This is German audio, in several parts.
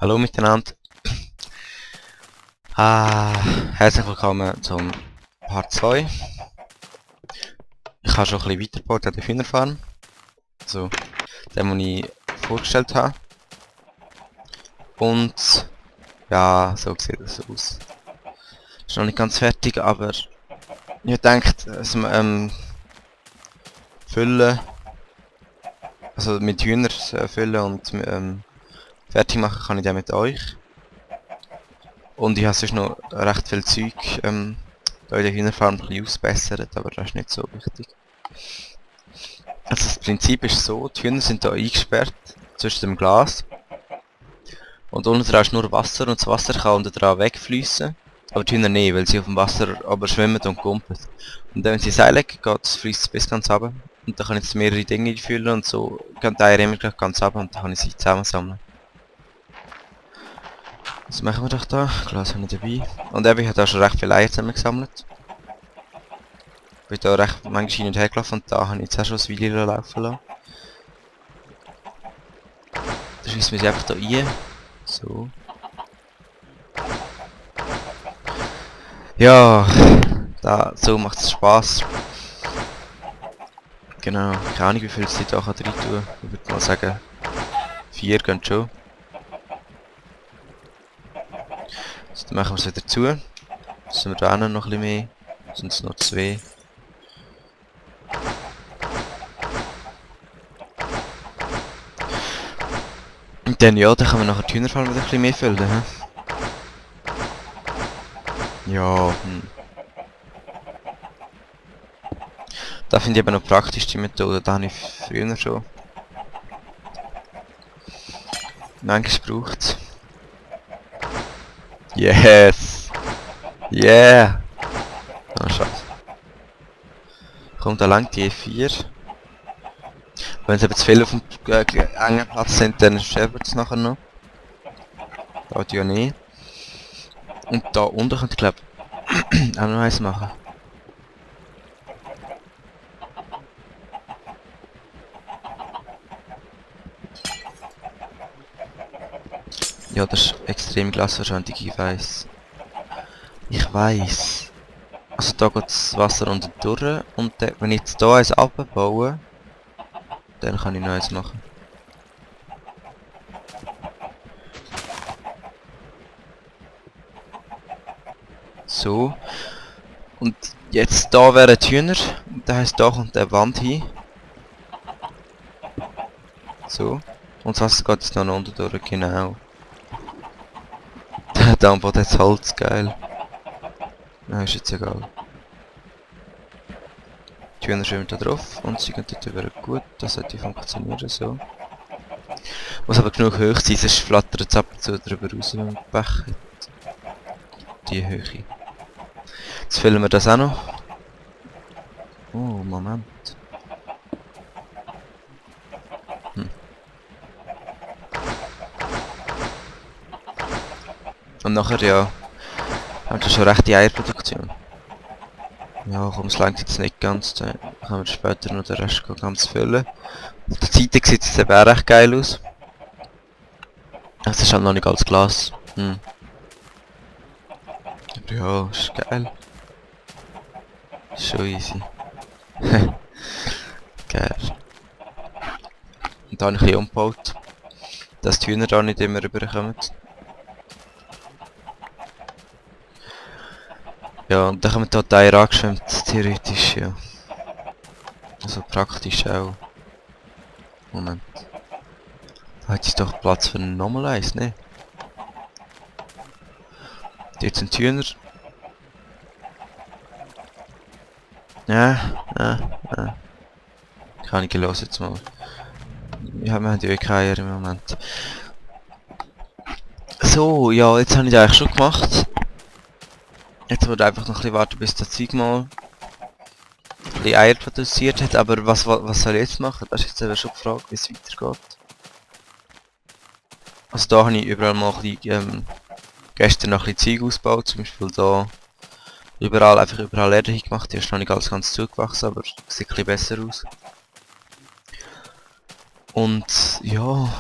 Hallo miteinander. Herzlich willkommen zum Part 2. Ich habe schon ein bisschen weitergebaut an der Hühnerfarm. Also, den ich vorgestellt habe. Und ja, so sieht es aus. Ist noch nicht ganz fertig, aber ich denke, füllen, also mit Hühner füllen und fertig machen kann ich den mit euch. Und ich habe sonst noch recht viel Zeug da in der Hühnerfarm ein bisschen ausbessert, aber das ist nicht so wichtig. Also das Prinzip ist so, die Hühner sind hier eingesperrt zwischen dem Glas. Und unten dran ist nur Wasser und das Wasser kann unten dran wegfließen. Aber die Hühner nicht, weil sie auf dem Wasser aber schwimmen und kumpeln. Und wenn sie Seil legen, fließt es bis ganz runter. Und dann kann ich jetzt mehrere Dinge einfüllen und so gehen die Eier immer gleich ganz runter und dann kann ich sie zusammensammeln. Was machen wir doch da? Glas habe ich dabei. Und eben, ich habe da schon recht viele Eier zusammengesammelt. Ich bin da recht manchmal hin und her gelaufen und da habe ich jetzt auch schon das Video laufen lassen. Da schießen wir sie einfach hier rein. So. Ja, so macht es Spaß. Genau, keine Ahnung wie viel sie da rein tun. Ich würde mal sagen, 4 gehen schon. Also, dann machen wir es wieder zu. Sind wir da noch ein bisschen mehr? Sind es noch 2? Und dann ja, dann können wir nachher die Hühnerfarm wieder ein bisschen mehr füllen. Ja, Da finde ich eben noch praktisch die Methode, da habe ich früher schon. Manchmal braucht es. Yes! Yeah! Ah, scheiße. Kommt, da langt die E4. Wenn sie eben zu viel auf dem engen Platz sind, dann sterben sie nachher noch. Da ja nicht. Und da unten könnt ihr, glaube ich, auch noch eins machen. Ja, das ist extrem glaswahrscheinlich, ich weiss. Ich weiss. Also da geht das Wasser unten durch und dann, wenn ich jetzt hier eins abbaue, dann kann ich noch eins machen. So. Und jetzt da wären die Hühner. Das heisst, da kommt eine Wand hin. So. Und das Wasser geht jetzt noch unten durch, genau. Der Dampf hat jetzt Holz, geil. Nein, ist jetzt egal. Die Hühner schwimmen da drauf und sie gehen dort über gut. Das sollte funktionieren, so. Muss aber genug hoch sein, sonst flattert es ab und zu drüber raus, wenn man Pech hat. Die Höhe. Jetzt füllen wir das auch noch. Oh, Moment. Und nachher, ja, haben wir schon recht die Eierproduktion. Ja, komm, es langt jetzt nicht ganz, dann können wir später noch den Rest ganz füllen. Auf der Seite sieht es eben auch recht geil aus. Es ist halt noch nicht als Glas. Aber ja, ist geil. Ist schon easy. Geil. Und da habe ich ein bisschen umgebaut, dass die Hühner da nicht immer rüberkommen. Ja, und dann kommen da die Eier angeschwemmt, theoretisch, ja. Also praktisch auch. Moment. Da hat es doch Platz für nochmal eins, ne? Jetzt sind die Hühner. Ja. Kann ich los jetzt mal. Ja, wir haben ja keine Eier im Moment. So, ja, jetzt habe ich das eigentlich schon gemacht. Jetzt würde einfach noch ein bisschen warten, bis das Zeug mal ein bisschen Eier produziert hat. Aber was soll ich jetzt machen? Das ist jetzt eben schon gefragt, wie es weitergeht. Also da habe ich überall mal ein bisschen, gestern noch ein bisschen Zeug ausgebaut. Zum Beispiel da überall Erde gemacht. Die ist noch nicht alles ganz zugewachsen, aber sieht ein bisschen besser aus. Und ja.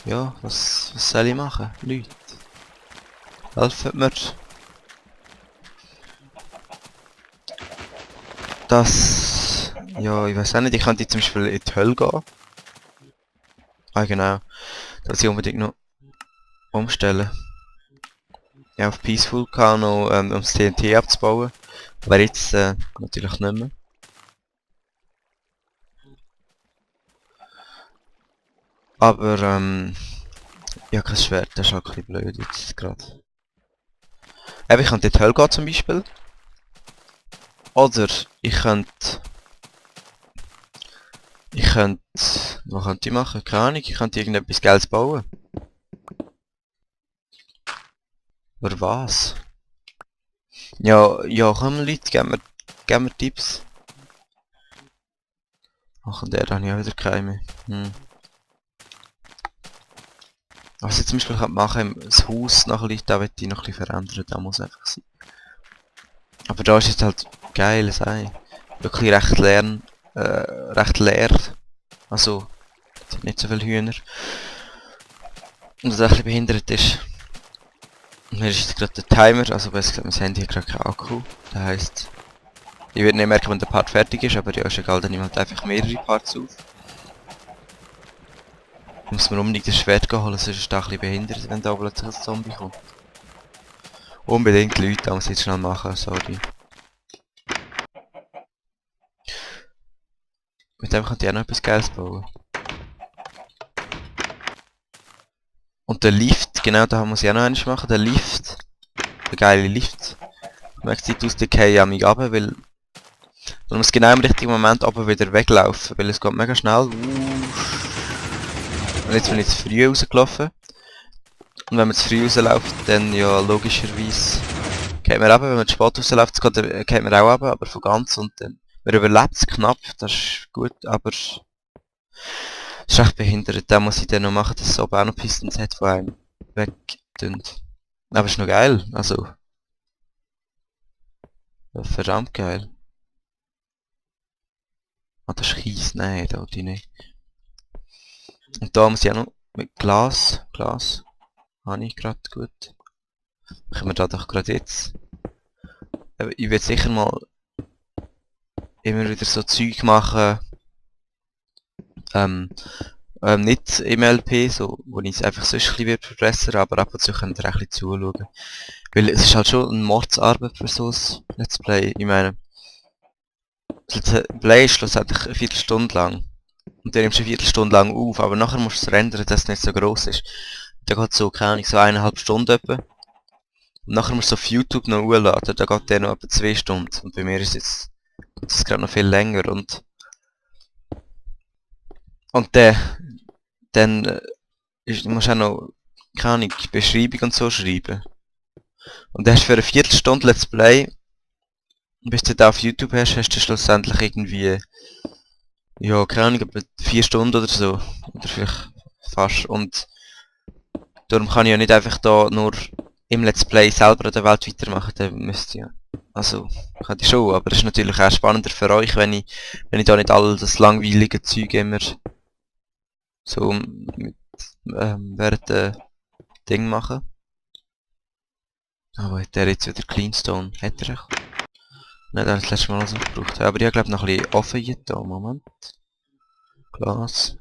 Ja, was soll ich machen? Leute, helfen mir. Das... Ja, ich weiß auch nicht, ich könnte zum Beispiel in die Hölle gehen. Ah genau, das muss ich unbedingt noch umstellen. Ja, auf Peaceful kann noch, um das TNT abzubauen. Aber jetzt natürlich nicht mehr. Aber ja, kein Schwert, das ist halt ein bisschen blöd jetzt gerade. Eben, ich könnte in die Hölle gehen zum Beispiel. Oder ich könnte... Was könnte ich machen? Keine Ahnung, ich könnte irgendetwas Geiles bauen. Oder was? Ja, ja, komm Leute, geben wir Tipps. Ach, und der habe ich auch wieder keine mehr. Was ich zum Beispiel machen kann, das Haus nach Leuten, da möchte ich noch ein bisschen verändern, da muss einfach sein. Aber da ist jetzt halt geil, sei. Wirklich recht leer. Also, es hat nicht so viele Hühner. Und was auch ein bisschen behindert ist. Mir ist jetzt gerade der Timer, also besser gesagt, mein Handy hat gerade keinen Akku. Das heisst, ich werde nicht merken, wenn der Part fertig ist, aber ja, ist egal, dann nehme ich halt einfach mehrere Parts auf. Muss man unbedingt das Schwert holen, sonst ist es da ein bisschen behindert, wenn da plötzlich ein Zombie kommt. Unbedingt Leute, da muss ich jetzt schnell machen, sorry. Mit dem könnte ich auch noch etwas Geiles bauen. Und der Lift, genau da muss ich auch noch eins machen, der Lift. Der geile Lift. Ich merke Zeit aus der Kei an mich runter, weil man muss genau im richtigen Moment aber wieder weglaufen, weil es geht mega schnell. Und jetzt bin ich zu früh rausgelaufen. Und wenn man zu früh rausläuft, dann ja logischerweise geht man runter, wenn man zu spät rausläuft, geht man auch runter, aber von ganz und dann... Man überlebt es knapp, das ist gut, aber... Das ist echt behindert, da muss ich dann noch machen, dass es oben auch noch Pistons hat, die einem wegtun. Aber ist noch geil, also... Verdammt geil. Ah, das ist Kies, nein, da die nicht. Und da muss ich auch noch mit Glas, habe ich gerade gut. Machen wir da doch gerade jetzt. Aber ich werde sicher mal immer wieder so Zeug machen, nicht im LP, so, wo ich es einfach sonst ein bisschen wird verbessern, aber ab und zu könnt ihr auch ein bisschen zuschauen. Weil es ist halt schon eine Mordsarbeit für so ein Let's Play. Ich meine, das Let's Play ist schlussendlich eine Viertelstunde lang. Und der nimmst du eine Viertelstunde lang auf, aber nachher musst du es rendern, dass es nicht so gross ist. Da geht so, keine Ahnung, so 1,5 Stunden etwa. Und nachher musst du auf YouTube noch hochladen, da geht der noch etwa 2 Stunden. Und bei mir ist jetzt, das ist gerade noch viel länger und dann musst du auch noch, keine Ahnung, Beschreibung und so schreiben. Und dann hast du für eine Viertelstunde Let's Play, bis du da auf YouTube hast du schlussendlich irgendwie, ja, keine Ahnung, etwa 4 Stunden oder so. Oder vielleicht fast. Und darum kann ich ja nicht einfach da nur im Let's Play selber an der Welt weitermachen, dann müsste ich ja. Also, könnte ich schon, aber es ist natürlich auch spannender für euch, wenn ich da nicht all das langweilige Zeug immer so mit, während der Ding mache. Aber hat der jetzt wieder Cleanstone? Hat er auch? Nein, der hat das letzte Mal so gebraucht. Ja, aber ich glaube noch ein bisschen offen hier da. Moment. Glas.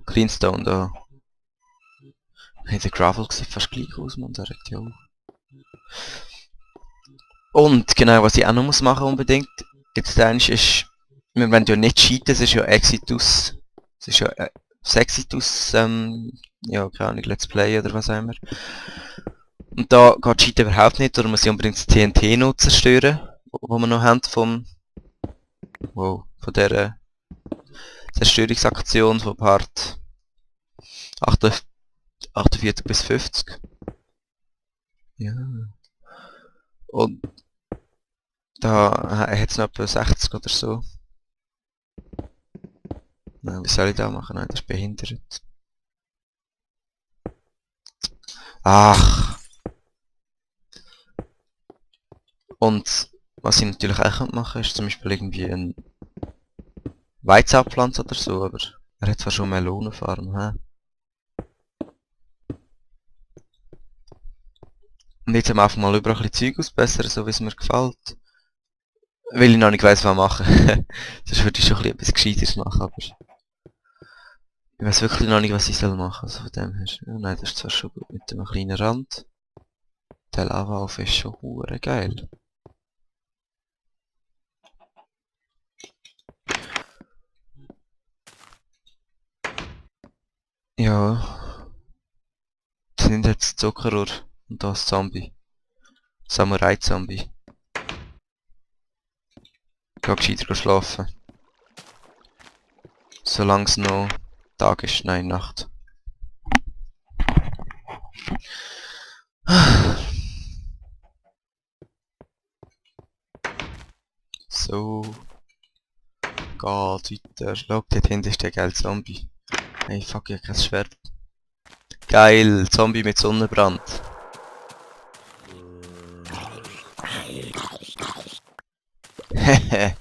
Cleanstone da. Hey, der Gravel sieht fast gleich aus, man. Der regt ja auch. Und genau, was ich auch noch muss machen unbedingt. Jetzt denkst ist, wir wollen ja nicht cheaten, es ist ja Exitus. Es ist ja Sexitus, ja, keine Ahnung, Let's Play oder was auch immer. Und da geht Cheaten überhaupt nicht, darum muss ich unbedingt das TNT noch zerstören, wo wir noch haben von dieser Zerstörungsaktion von Part 48 bis 50. Ja. Und da hat es noch etwa 60 oder so. Nein, wie soll ich da machen? Nein, das ist behindert. Ach. Und was ich natürlich auch machen könnte, ist zum Beispiel irgendwie ein Weizen abpflanzen oder so, aber Er hat zwar schon Melonenfarm, hä? Und jetzt haben wir einfach mal überall ein bisschen Zeug ausbessern, so wie es mir gefällt. Weil ich noch nicht weiss, was machen. Sonst würde ich schon ein bisschen etwas Gescheites machen, aber... Ich weiss wirklich noch nicht, was ich soll machen, also von dem her. Ja, nein, das ist zwar schon gut mit einem kleinen Rand. Der Lavaofen ist schon hure geil. Ja. Das sind jetzt Zuckerrohr und das Zombie. Samurai-Zombie. Geh gescheiter schlafen. Solange es noch Tag ist, nein, Nacht. So. Geht weiter. Schau, dort hinten ist der geile Zombie. Hey, fuck, ich hab kein Schwert. Geil, Zombie mit Sonnenbrand. Hehe.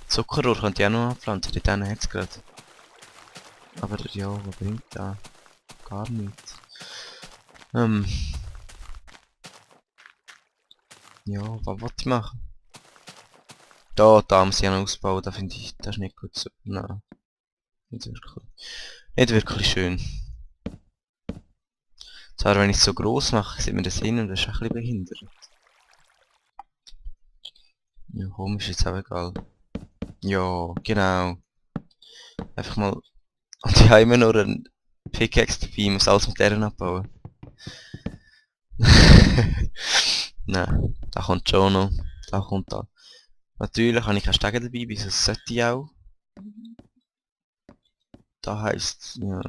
Zuckerrohr könnte ich auch noch anpflanzen, die denen hat's gerade. Aber ja, was bringt das? Gar nichts. Ja, was wollte ich machen? Da muss ich ja noch ausbauen, da finde ich, das ist nicht gut so. Nein, nicht wirklich. Nicht wirklich schön. Zwar, wenn ich es so gross mache, sieht man das hin und das ist ein bisschen behindert. Ja, komm, ist jetzt auch egal. Ja, genau. Einfach mal... Und ich habe immer nur einen Pickaxe dabei, ich muss alles mit deren abbauen. Nein, da kommt schon noch. Da kommt da. Natürlich habe ich keine Stege dabei, wieso sollte ich auch? Da heisst ja.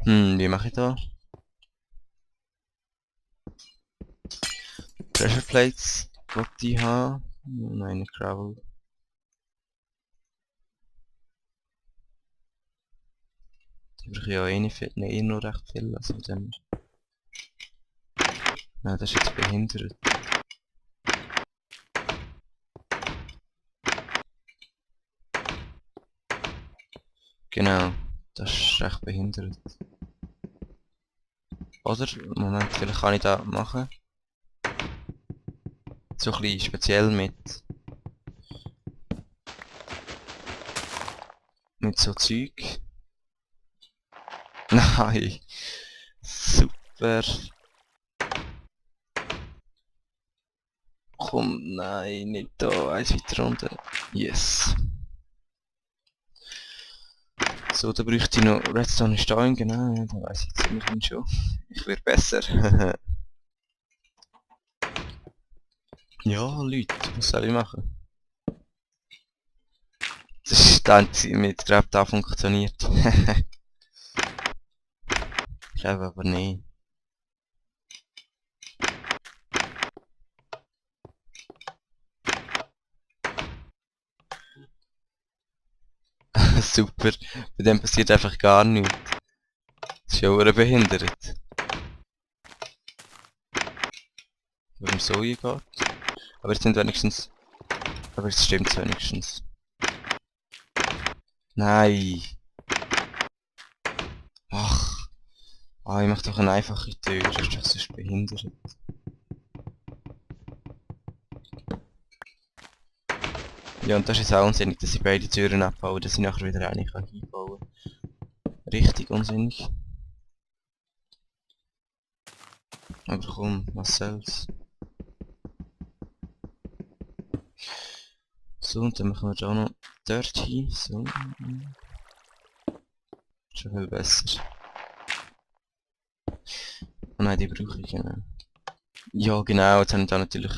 Wie mache ich da? Pressure Plates, wollte ich haben? Nein, nicht Gravel. Die brauche ich ja eh nicht viel, eh nur recht viel, also dann... Nein, das ist jetzt behindert. Genau, das ist recht behindert. Oder? Moment, vielleicht kann ich das machen. So ein bisschen speziell mit so Zeug. Nein! Super! Komm, nein, nicht da, eins weiter runter. Yes! So, da bräuchte ich noch Redstone Stein, genau, ja, da weiss ich jetzt immerhin schon. Ich werde besser. Ja, Leute, was soll ich machen? Das ist das Einzige, mit Grab da funktioniert. Ich glaube aber nicht. Super, bei dem passiert einfach gar nichts. Das ist ja auch behindert. Warum so hier geht? Aber jetzt sind wenigstens... Aber jetzt stimmt's wenigstens. Nein! Ach! Ah, ich mach doch eine einfache Tür, das ist behindert. Ja, und das ist auch unsinnig, dass ich beide Türen abbaue, dass ich nachher wieder eine kann einbauen kann. Richtig unsinnig. Aber komm, was soll's. So, und dann machen wir da noch dort hin. So. Schon viel besser. Oh nein, die brauche ich genau. Ja genau, jetzt habe ich da natürlich...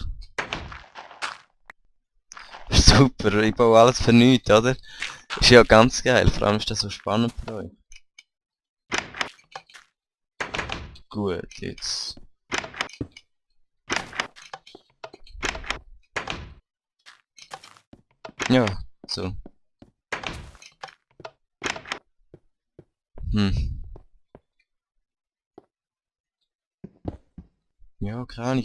Super, ich baue alles für nichts, oder? Ist ja ganz geil, vor allem ist das so spannend für euch. Gut, jetzt... Ja, so. Ja, keine Ahnung.